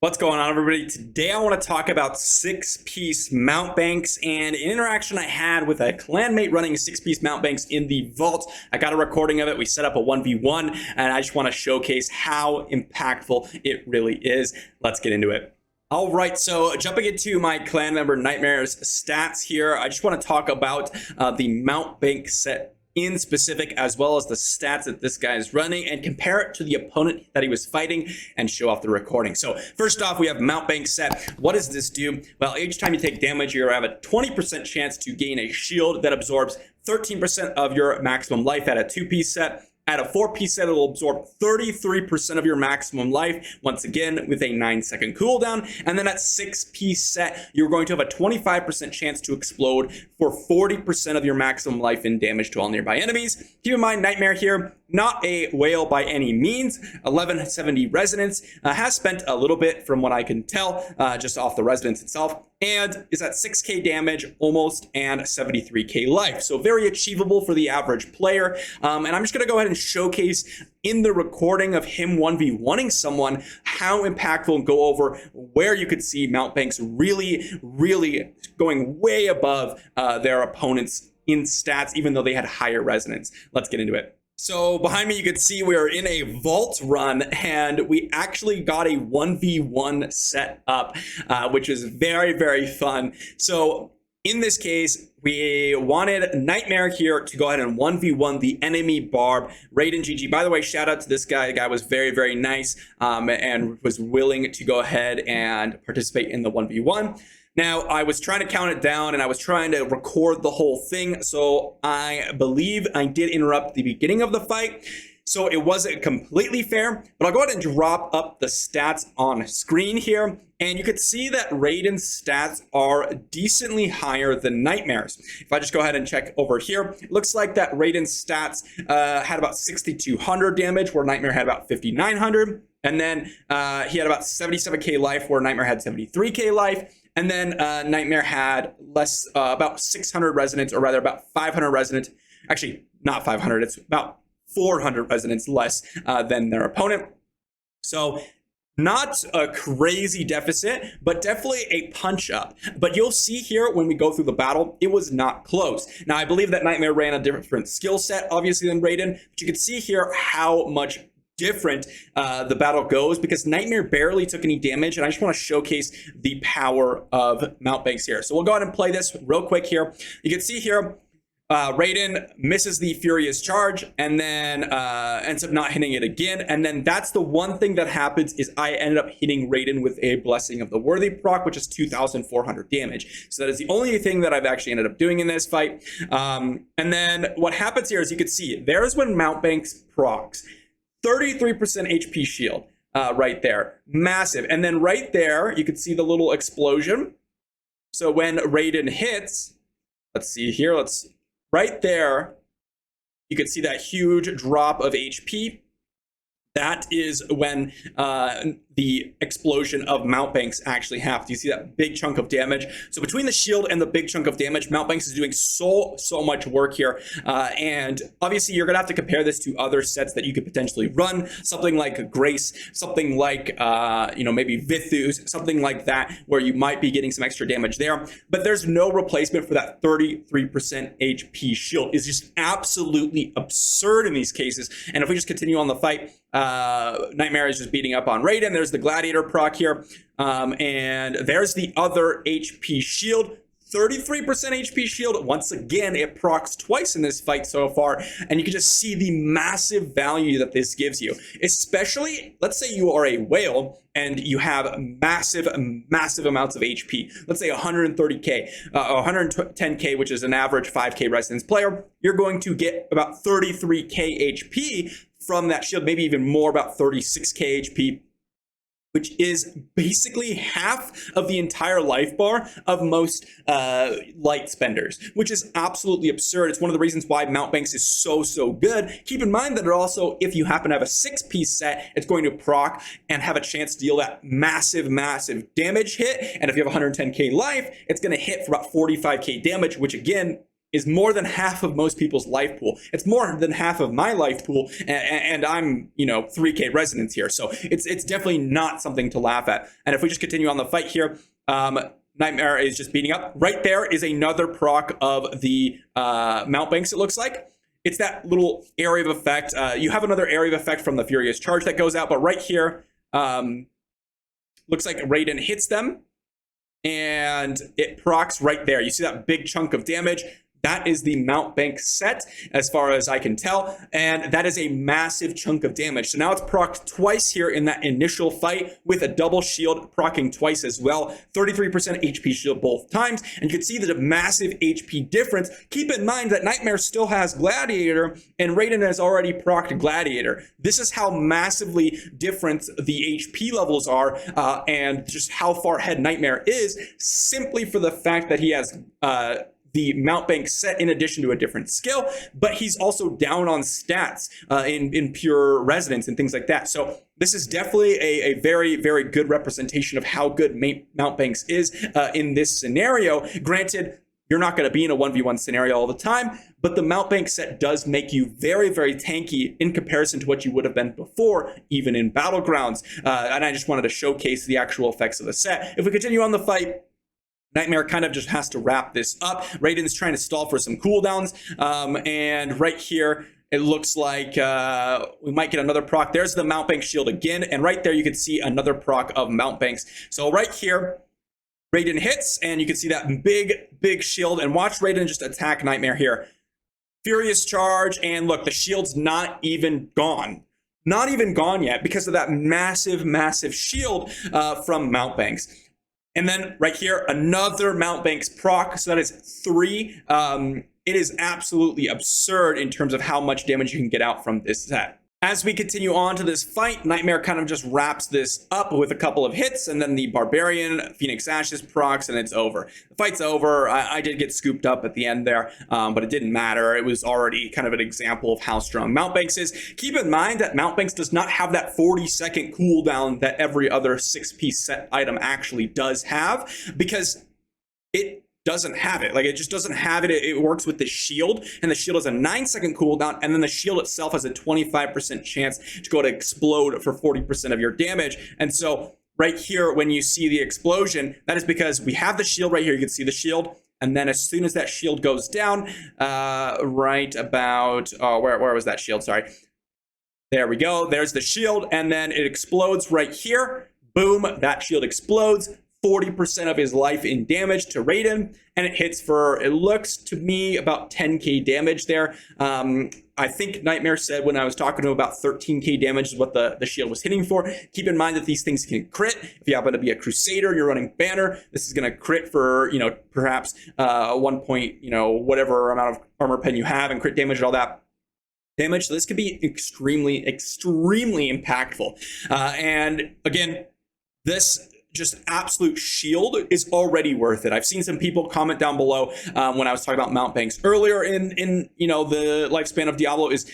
What's going on, everybody? Today I want to talk about six-piece Mountebanks and an interaction I had with a clanmate running a six-piece Mountebanks in the vault. I got a recording of it. We set up a 1v1, and I just want to showcase how impactful it really is. Let's get into it. All right, so jumping into my clan member Nightmare's stats here, I just want to talk about the Mountebank set in specific, as well as the stats that this guy is running, and compare it to the opponent that he was fighting and show off the recording. So first off, we have Mountebank set. What does this do? Well, each time you take damage, you have a 20% chance to gain a shield that absorbs 13% of your maximum life at a 2-piece set. At a 4-piece set, it will absorb 33% of your maximum life, once again, with a 9-second cooldown. And then at 6-piece set, you're going to have a 25% chance to explode for 40% of your maximum life in damage to all nearby enemies. Keep in mind, Nightmare here, not a whale by any means. 1170 resonance, has spent a little bit from what I can tell, just off the resonance itself, and is at 6k damage almost and 73k life. So very achievable for the average player. And I'm just going to go ahead and showcase in the recording of him 1v1ing someone how impactful, and go over where you could see Mountebanks really going way above their opponents in stats, even though they had higher resonance. Let's get into it. So behind me, you can see we are in a vault run, and we actually got a 1v1 set up, which is very fun. So in this case, we wanted Nightmare here to go ahead and 1v1 the enemy Barb. Raiden GG. By the way, shout out to this guy. The guy was very nice and was willing to go ahead and participate in the 1v1. Now, I was trying to count it down, and I was trying to record the whole thing, so I believe I did interrupt the beginning of the fight. So it wasn't completely fair, but I'll go ahead and drop up the stats on screen here, and you could see that Raiden's stats are decently higher than Nightmare's. If I just go ahead and check over here, it looks like that Raiden's stats had about 6,200 damage, where Nightmare had about 5,900, and then he had about 77k life, where Nightmare had 73k life. And then Nightmare had less, about 600 resonance, or rather about 500 resonance. Actually, not 500, it's about 400 resonance less than their opponent. So not a crazy deficit, but definitely a punch up. But you'll see here when we go through the battle, it was not close. Now, I believe that Nightmare ran a different skill set, obviously, than Raiden, but you can see here how much different the battle goes, because Nightmare barely took any damage, and I just want to showcase the power of Mountebanks here. So we'll go ahead and play this real quick here. You can see here Raiden misses the Furious Charge, and then ends up not hitting it again. And then that's the one thing that happens, is I ended up hitting Raiden with a Blessing of the Worthy proc, which is 2,400 damage. So that is the only thing that I've actually ended up doing in this fight. And then what happens here is, you can see there's when Mountebanks procs 33% HP shield right there. Massive. And then right there, you can see the little explosion. So when Raiden hits, let's see here, right there, you can see that huge drop of HP. That is when the explosion of Mountebanks actually happens. You see that big chunk of damage. So between the shield and the big chunk of damage, Mountebanks is doing so much work here. And obviously, you're going to have to compare this to other sets that you could potentially run. Something like Grace, something like, maybe Vithus, something like that, where you might be getting some extra damage there. But there's no replacement for that 33% HP shield. It's just absolutely absurd in these cases. And if we just continue on the fight, Nightmare is just beating up on Raiden. There's the Gladiator proc here, and there's the other HP shield, 33% HP shield. Once again, it procs twice in this fight so far, and you can just see the massive value that this gives you. Especially, let's say you are a whale and you have massive amounts of HP. Let's say 130k, 110k, which is an average 5k resonance player. You're going to get about 33k HP from that shield, maybe even more, about 36k HP, which is basically half of the entire life bar of most light spenders, which is absolutely absurd. It's one of the reasons why Mountebanks is so good. Keep in mind that it also, if you happen to have a 6-piece set, it's going to proc and have a chance to deal that massive damage hit. And if you have 110k life, it's going to hit for about 45k damage, which again is more than half of most people's life pool. It's more than half of my life pool, and I'm, 3K resonance here. So it's definitely not something to laugh at. And if we just continue on the fight here, Nightmare is just beating up. Right there is another proc of the Mountebanks, it looks like. It's that little area of effect. You have another area of effect from the Furious Charge that goes out, but right here, looks like Raiden hits them, and it procs right there. You see that big chunk of damage? That is the Mountebanks set, as far as I can tell, and that is a massive chunk of damage. So now it's procced twice here in that initial fight, with a double shield proccing twice as well. 33% HP shield both times, and you can see the massive HP difference. Keep in mind that Nightmare still has Gladiator, and Raiden has already procced Gladiator. This is how massively different the HP levels are, and just how far ahead Nightmare is, simply for the fact that he has the Mountebanks set in addition to a different skill, but he's also down on stats in pure resonance and things like that. So this is definitely a very, very good representation of how good Mountebanks is in this scenario. Granted, you're not going to be in a 1v1 scenario all the time, but the Mountebanks set does make you very, very tanky in comparison to what you would have been before, even in Battlegrounds. And I just wanted to showcase the actual effects of the set. If we continue on the fight, Nightmare kind of just has to wrap this up. Raiden's trying to stall for some cooldowns. And right here, it looks like we might get another proc. There's the Mountebanks shield again. And right there, you can see another proc of Mountebanks. So right here, Raiden hits, and you can see that big, big shield. And watch Raiden just attack Nightmare here. Furious Charge, and look, the shield's not even gone. Not even gone yet because of that massive, massive shield from Mountebanks. And then right here, another Mountebanks proc, so that is 3. It is absolutely absurd in terms of how much damage you can get out from this set. As we continue on to this fight, Nightmare kind of just wraps this up with a couple of hits, and then the Barbarian, Phoenix Ashes procs, and it's over. The fight's over. I did get scooped up at the end there, but it didn't matter. It was already kind of an example of how strong Mountebanks is. Keep in mind that Mountebanks does not have that 40-second cooldown that every other 6-piece set item actually does have, because it doesn't have it. Like, it just doesn't have it. It works with the shield, and the shield has a 9-second cooldown, and then the shield itself has a 25% chance to go to explode for 40% of your damage. And so right here, when you see the explosion, that is because we have the shield right here. You can see the shield. And then as soon as that shield goes down, right about, where was that shield? Sorry. There we go. There's the shield. And then it explodes right here. Boom. That shield explodes. 40% of his life in damage to Raiden, and it hits for, it looks to me, about 10k damage there. I think Nightmare said when I was talking to him about 13k damage is what the shield was hitting for. Keep in mind that these things can crit. If you happen to be a Crusader, you're running Banner, this is going to crit for, perhaps 1 point, whatever amount of armor pen you have, and crit damage and all that damage. So this could be extremely, extremely impactful. And again, this just absolute shield is already worth it. I've seen some people comment down below when I was talking about Mountebanks earlier in the lifespan of Diablo, is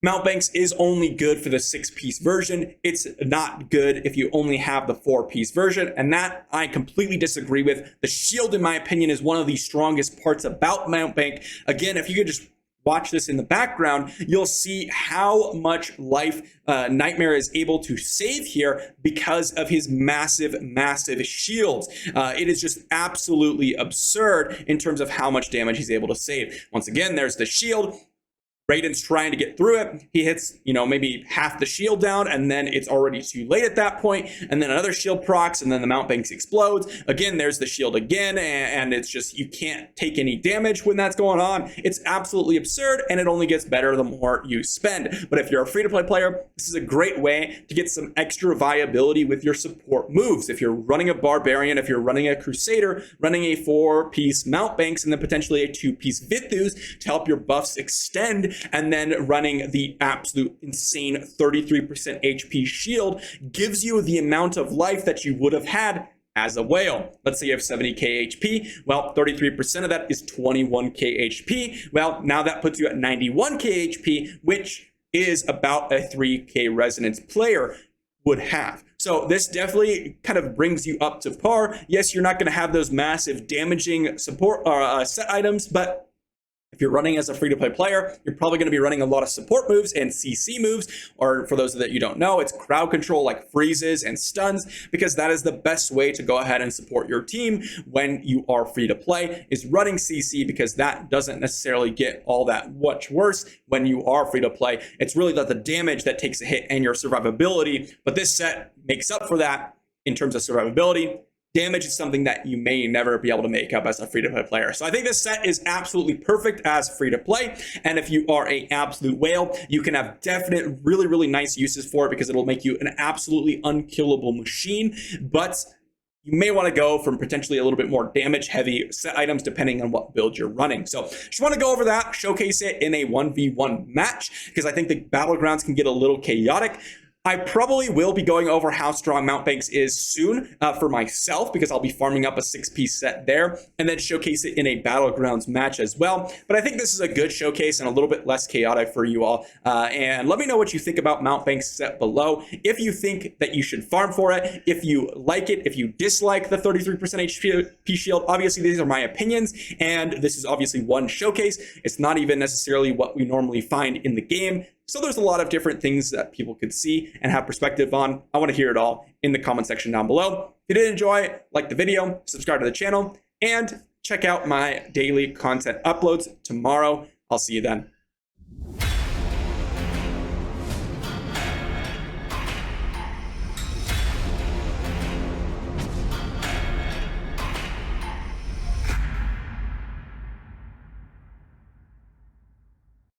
Mountebanks is only good for the 6-piece version. It's not good if you only have the 4-piece version, and that I completely disagree with. The shield, in my opinion, is one of the strongest parts about Mountebank. Again, if you could just watch this in the background, you'll see how much life Nightmare is able to save here because of his massive, massive shields. It is just absolutely absurd in terms of how much damage he's able to save. Once again, there's the shield. Raiden's trying to get through it. He hits, maybe half the shield down, and then it's already too late at that point. And then another shield procs, and then the Mountebanks explodes. Again, there's the shield again, and it's just, you can't take any damage when that's going on. It's absolutely absurd, and it only gets better the more you spend. But if you're a free-to-play player, this is a great way to get some extra viability with your support moves. If you're running a Barbarian, if you're running a Crusader, running a 4-piece Mountebanks, and then potentially a 2-piece Vithus to help your buffs extend, and then running the absolute insane 33% HP shield gives you the amount of life that you would have had as a whale. Let's say you have 70k HP. Well, 33% of that is 21k HP. Well, now that puts you at 91k HP, which is about a 3k resonance player would have. So this definitely kind of brings you up to par. Yes, you're not going to have those massive damaging support set items, but If you're running as a free-to-play player, you're probably going to be running a lot of support moves and CC moves, or for those that you don't know, it's crowd control like freezes and stuns, because that is the best way to go ahead and support your team when you are free to play, is running CC, because that doesn't necessarily get all that much worse when you are free to play. It's really the damage that takes a hit and your survivability, but this set makes up for that in terms of survivability. Damage is something that you may never be able to make up as a free-to-play player. So I think this set is absolutely perfect as free-to-play. And if you are an absolute whale, you can have definite, really, really nice uses for it, because it'll make you an absolutely unkillable machine. But you may want to go from potentially a little bit more damage-heavy set items depending on what build you're running. So just want to go over that, showcase it in a 1v1 match, because I think the battlegrounds can get a little chaotic. I probably will be going over how strong Mountebanks is soon for myself, because I'll be farming up a 6-piece set there, and then showcase it in a Battlegrounds match as well. But I think this is a good showcase and a little bit less chaotic for you all. And let me know what you think about Mountebanks set below. If you think that you should farm for it, if you like it, if you dislike the 33% HP shield, obviously these are my opinions, and this is obviously one showcase. It's not even necessarily what we normally find in the game. So there's a lot of different things that people could see and have perspective on. I want to hear it all in the comment section down below. If you did enjoy, like the video, subscribe to the channel, and check out my daily content uploads tomorrow. I'll see you then.